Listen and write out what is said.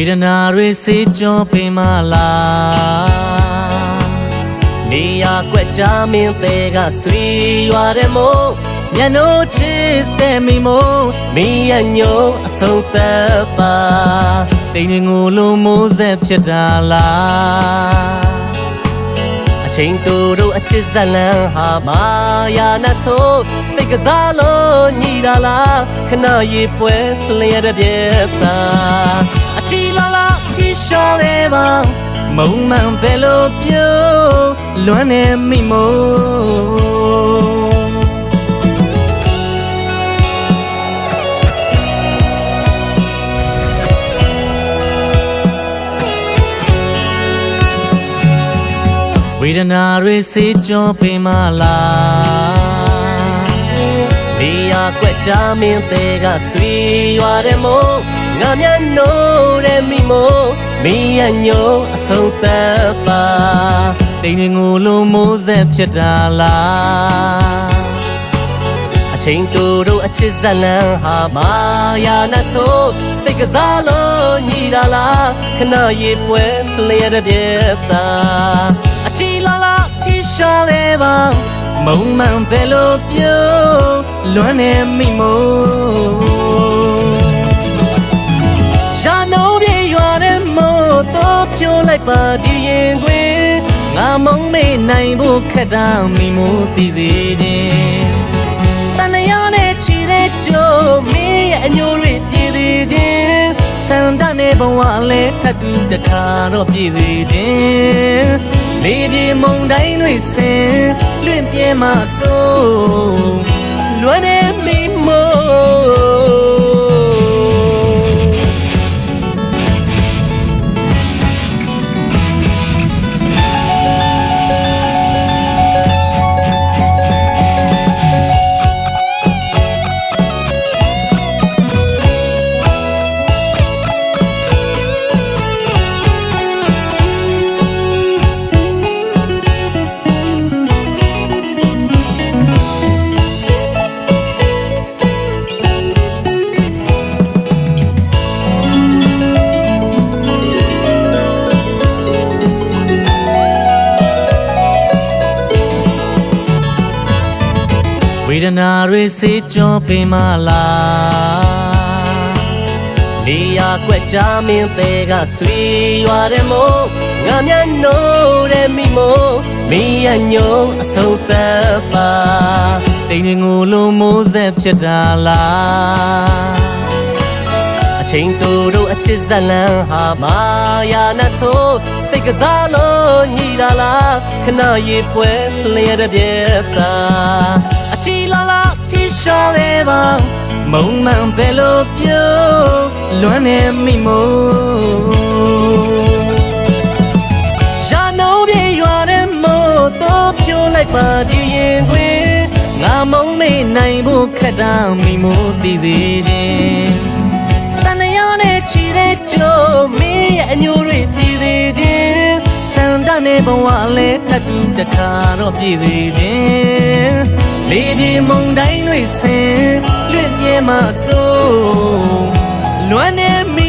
ဒနာတွေစေကြောပင်မလားနေရာကွက်ကြမင်းတဲ့ကဆွေရွာတဲ့မို့မျက်နှာချစ်တဲ့မိမို့မင်းရညို့အဆုံးသက်ပါတိမ်ငိုလုံးမိုးဆက်ဖြစ်တာလားအချိန်တို့အချစ်ဇလံဟာမာယာနဲ့ဆိုစိတ်ကစားလို့ညီတာလားခဏရေးပွဲလျက်တဲ့ပြက်တာအချီလာလာတီရှော်လေးပါမုံမှန်ပဲလို့ပြောလွမ်းနေမိမို့ဝေဒနာတွေစေကြောပင်မလားနေရာကွက်ကြမင်းတဲ့ကဆွေရွာတဲ့မို့ငါမျက်နှာတဲ့မိမို့မင်းရညို့အဆုံးသက်ပါတိမ်ငိုလုံးမိုးဆက်ဖြစ်တာလားအချိန်တို့အချစ်ဇလံဟာမာယာနဲ့ဆိုစိတ်ကစားလို့ညီတာလားခဏရေးပွဲလျက်တဲ့ပြက်တာအချီလာလာတီရှော်လေးပါမုံမှန်ပဲလို့ပြောလွမ်းနေမိမို့ရှာနိုးပြေရွာတဲ့မို့တော့ဖြိုးလိုက်ပါဒီရင်ခွေငါမုံမေ့နိုင်ဖို့ခက်တာမိမို့တည်သေးခြင်းတန်ရနဲ့ချီတဲ့ကြိုးမင်းရဲ့အညိုတွေပြည့်သေးခြင်းစံတနဲ့ဘဝလဲထပ်တူတခါတော့ပြည့်သေးခြင်းလေပြေမုံတိုင်းတွေဆင်လွင့်ပြဲမှဆိုလွမ်းနေမိမို့ဝေဒနာတွေစေကြောပင်မလားနေရာကွက်ကြမင်းတဲ့ကဆွေရွာတဲ့မို့ငါမျက်နှာတဲ့မိမို့မင်းရညို့အဆုံးသက်ပါတိမ်ငိုလုံးမိုးဆက်ဖြစ်တာလားအချိန်တို့အချစ်ဇလံဟာမာယာနဲ့ဆိုစိတ်ကစားလို့ညီတာလားခဏရေးပွဲလျက်တဲ့ပြက်တာအချီလာလာတီရှော်လေးပါမုံမှန်ပဲလို့ပြောလွမ်းနေမိမို့ရှာနိုးပြေရွာတဲ့မို့တော့ဖြိုးလိုက်ပါဒီရင်ခွေငါမုံမေ့နိုင်ဖို့ခက်တာမိမို့တည်သေးခြင်းတန်ရနဲ့ချီတဲ့ကြိုးမင်းရဲ့အညိုတွေပြည့်သေးခြင်းစံတနဲ့ဘဝလဲထပ်တူတခါတော့ပြည့်သေးခြင်းလေပြေမုံတိုင်းတွေဆင်လွင့်ပြဲမှဆိုလွမ်းနေမိ